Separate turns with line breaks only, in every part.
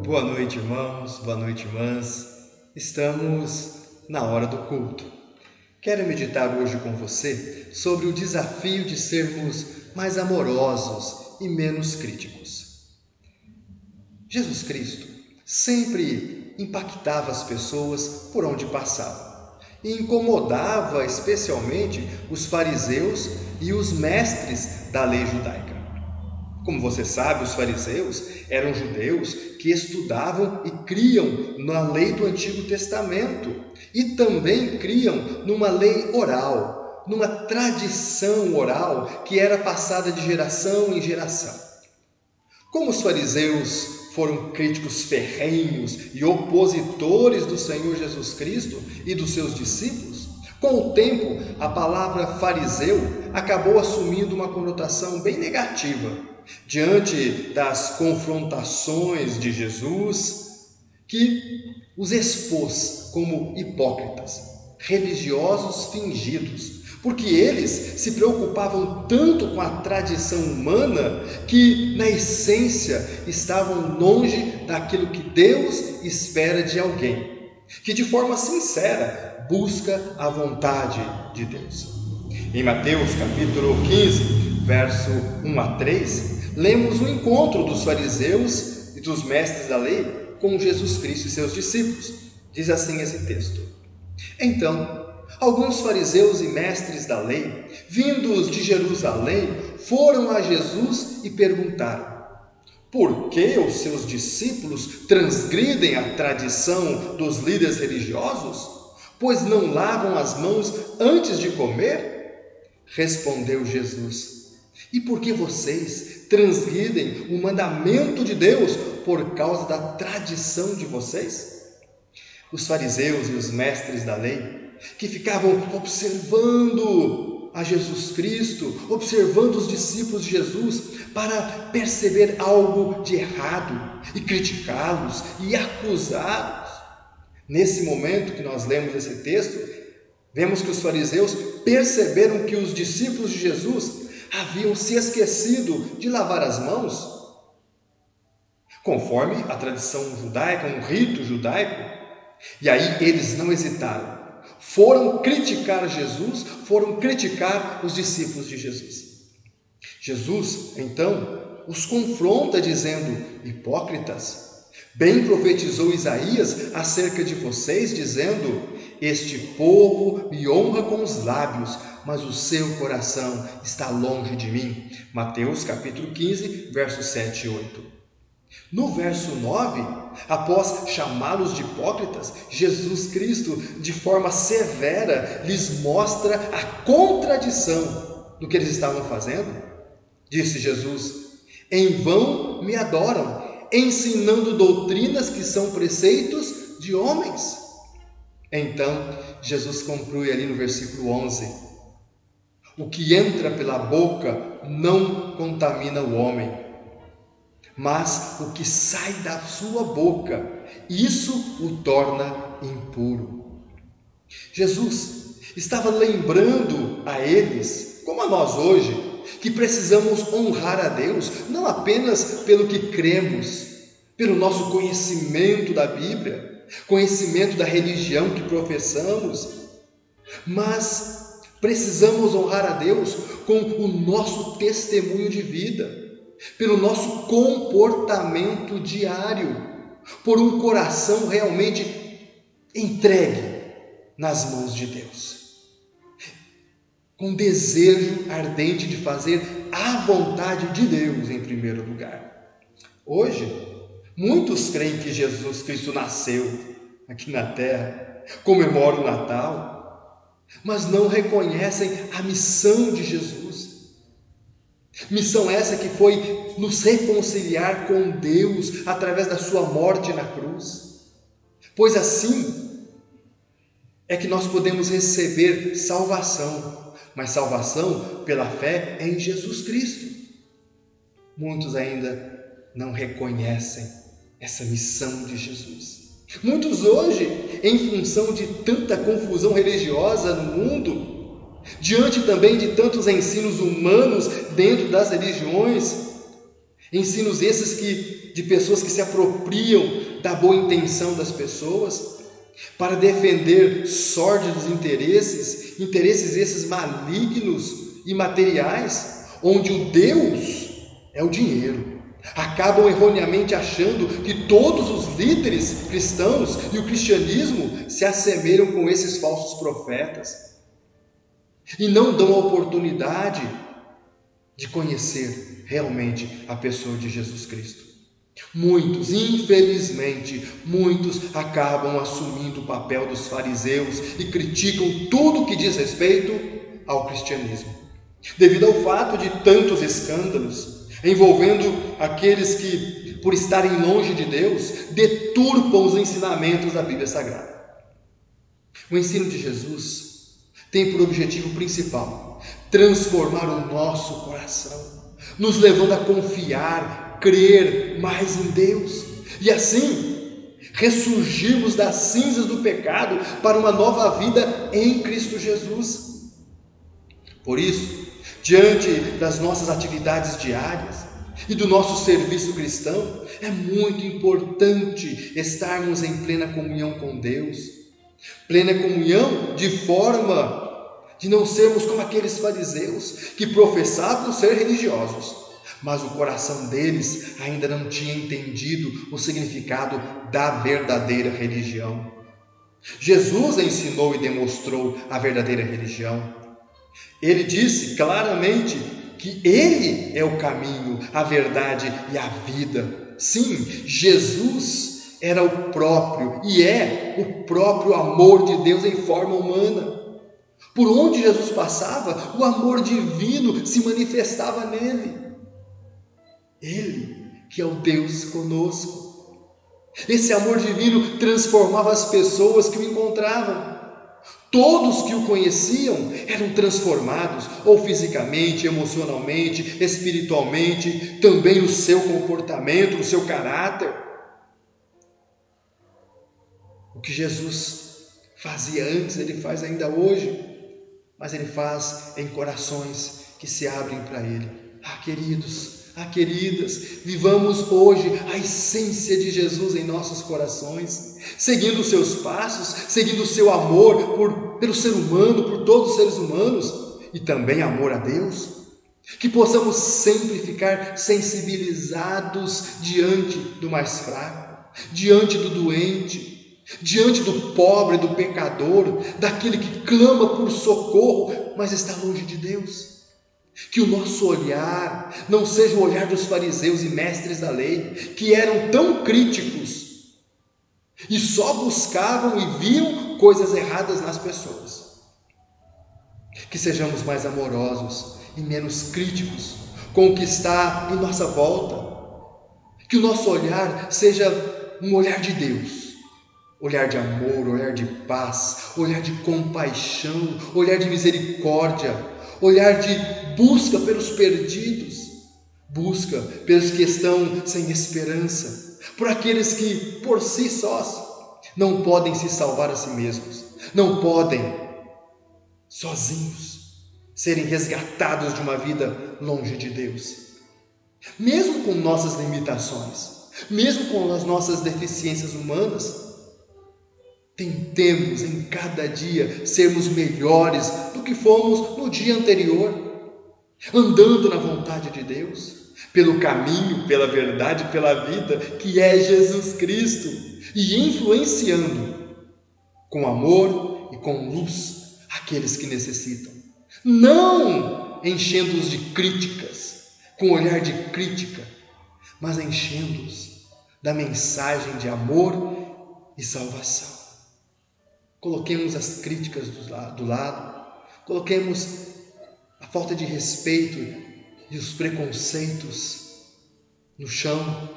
Boa noite, irmãos, boa noite, irmãs. Estamos na hora do culto. Quero meditar hoje com você sobre o desafio de sermos mais amorosos e menos críticos. Jesus Cristo sempre impactava as pessoas por onde passava e incomodava especialmente os fariseus e os mestres da lei judaica. Como você sabe, os fariseus eram judeus que estudavam e criam na lei do Antigo Testamento e também criam numa lei oral, numa tradição oral que era passada de geração em geração. Como os fariseus foram críticos ferrenhos e opositores do Senhor Jesus Cristo e dos seus discípulos, com o tempo a palavra fariseu acabou assumindo uma conotação bem negativa diante das confrontações de Jesus, que os expôs como hipócritas, religiosos fingidos, porque eles se preocupavam tanto com a tradição humana que, na essência, estavam longe daquilo que Deus espera de alguém, que de forma sincera busca a vontade de Deus. Em Mateus capítulo 15, verso 1 a 3, lemos o encontro dos fariseus e dos mestres da lei com Jesus Cristo e seus discípulos. Diz assim esse texto: Então, alguns fariseus e mestres da lei, vindos de Jerusalém, foram a Jesus e perguntaram: Por que os seus discípulos transgridem a tradição dos líderes religiosos, pois não lavam as mãos antes de comer? Respondeu Jesus: E por que vocês transgridem o mandamento de Deus por causa da tradição de vocês? Os fariseus e os mestres da lei, que ficavam observando a Jesus Cristo, observando os discípulos de Jesus, para perceber algo de errado e criticá-los e acusá-los. Nesse momento que nós lemos esse texto, vemos que os fariseus perceberam que os discípulos de Jesus haviam se esquecido de lavar as mãos, conforme a tradição judaica, um rito judaico. E aí eles não hesitaram, foram criticar Jesus, foram criticar os discípulos de Jesus. Jesus, então, os confronta dizendo: Hipócritas, bem profetizou Isaías acerca de vocês, dizendo: Este povo me honra com os lábios, mas o seu coração está longe de mim. Mateus capítulo 15, versos 7 e 8. No verso 9, após chamá-los de hipócritas, Jesus Cristo, de forma severa, lhes mostra a contradição do que eles estavam fazendo. Disse Jesus: Em vão me adoram, ensinando doutrinas que são preceitos de homens. Então, Jesus conclui ali no versículo 11: O que entra pela boca não contamina o homem, mas o que sai da sua boca, isso o torna impuro. Jesus estava lembrando a eles, como a nós hoje, que precisamos honrar a Deus, não apenas pelo que cremos, pelo nosso conhecimento da Bíblia, conhecimento da religião que professamos, mas precisamos honrar a Deus com o nosso testemunho de vida, pelo nosso comportamento diário, por um coração realmente entregue nas mãos de Deus, com desejo ardente de fazer a vontade de Deus em primeiro lugar. Hoje, muitos creem que Jesus Cristo nasceu aqui na terra, comemoram o Natal, mas não reconhecem a missão de Jesus. Missão essa que foi nos reconciliar com Deus através da sua morte na cruz. Pois assim, é que nós podemos receber salvação, mas salvação pela fé em Jesus Cristo. Muitos ainda não reconhecem essa missão de Jesus. Muitos hoje, em função de tanta confusão religiosa no mundo, diante também de tantos ensinos humanos dentro das religiões, ensinos esses de pessoas que se apropriam da boa intenção das pessoas, para defender sórdidos interesses esses malignos e materiais, onde o Deus é o dinheiro. Acabam erroneamente achando que todos os líderes cristãos e o cristianismo se assemelham com esses falsos profetas e não dão a oportunidade de conhecer realmente a pessoa de Jesus Cristo. Muitos, infelizmente, acabam assumindo o papel dos fariseus e criticam tudo que diz respeito ao cristianismo, devido ao fato de tantos escândalos envolvendo aqueles que, por estarem longe de Deus, deturpam os ensinamentos da Bíblia Sagrada. O ensino de Jesus tem por objetivo principal transformar o nosso coração, nos levando a confiar, crer mais em Deus e assim ressurgirmos das cinzas do pecado para uma nova vida em Cristo Jesus. Por isso, diante das nossas atividades diárias e do nosso serviço cristão, é muito importante estarmos em plena comunhão com Deus. Plena comunhão de forma de não sermos como aqueles fariseus que professavam ser religiosos, mas o coração deles ainda não tinha entendido o significado da verdadeira religião. Jesus ensinou e demonstrou a verdadeira religião. Ele disse claramente que Ele é o caminho, a verdade e a vida. Sim, Jesus era o próprio e é o próprio amor de Deus em forma humana. Por onde Jesus passava, o amor divino se manifestava nele. Ele, que é o Deus conosco. Esse amor divino transformava as pessoas que o encontravam. Todos que o conheciam eram transformados, ou fisicamente, emocionalmente, espiritualmente, também no seu comportamento, no seu caráter. O que Jesus fazia antes, Ele faz ainda hoje, mas Ele faz em corações que se abrem para Ele. Queridos, queridas, vivamos hoje a essência de Jesus em nossos corações, seguindo os seus passos, seguindo o seu amor pelo ser humano, por todos os seres humanos, e também amor a Deus, que possamos sempre ficar sensibilizados diante do mais fraco, diante do doente, diante do pobre, do pecador, daquele que clama por socorro, mas está longe de Deus. Que o nosso olhar não seja o olhar dos fariseus e mestres da lei, que eram tão críticos e só buscavam e viam coisas erradas nas pessoas. Que sejamos mais amorosos e menos críticos com o que está em nossa volta. Que o nosso olhar seja um olhar de Deus, olhar de amor, olhar de paz, olhar de compaixão, olhar de misericórdia, olhar de busca pelos perdidos, busca pelos que estão sem esperança, por aqueles que por si sós não podem se salvar a si mesmos, não podem sozinhos serem resgatados de uma vida longe de Deus. Mesmo com nossas limitações, mesmo com as nossas deficiências humanas, tentemos em cada dia sermos melhores do que fomos no dia anterior, andando na vontade de Deus, pelo caminho, pela verdade, pela vida, que é Jesus Cristo, e influenciando com amor e com luz aqueles que necessitam, não enchendo-os de críticas, com olhar de crítica, mas enchendo-os da mensagem de amor e salvação. Coloquemos as críticas do lado, coloquemos a falta de respeito e os preconceitos no chão,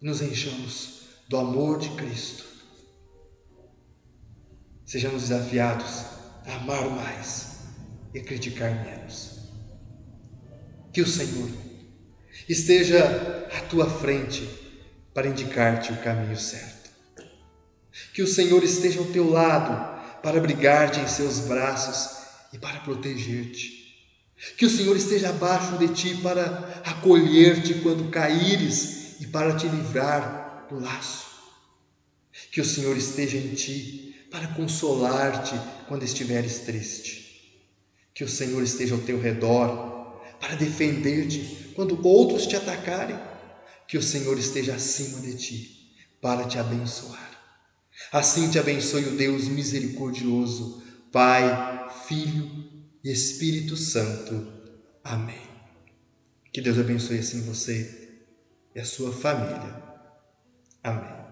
e nos enchamos do amor de Cristo. sejamos desafiados a amar mais e criticar menos. Que o Senhor esteja à tua frente para indicar-te o caminho certo. Que o Senhor esteja ao teu lado para abrigar-te em seus braços e para proteger-te. Que o Senhor esteja abaixo de ti para acolher-te quando caíres e para te livrar do laço. Que o Senhor esteja em ti para consolar-te quando estiveres triste. Que o Senhor esteja ao teu redor para defender-te quando outros te atacarem. Que o Senhor esteja acima de ti para te abençoar. Assim te abençoe o Deus misericordioso, Pai, Filho e Espírito Santo. Amém. Que Deus abençoe assim você e a sua família. Amém.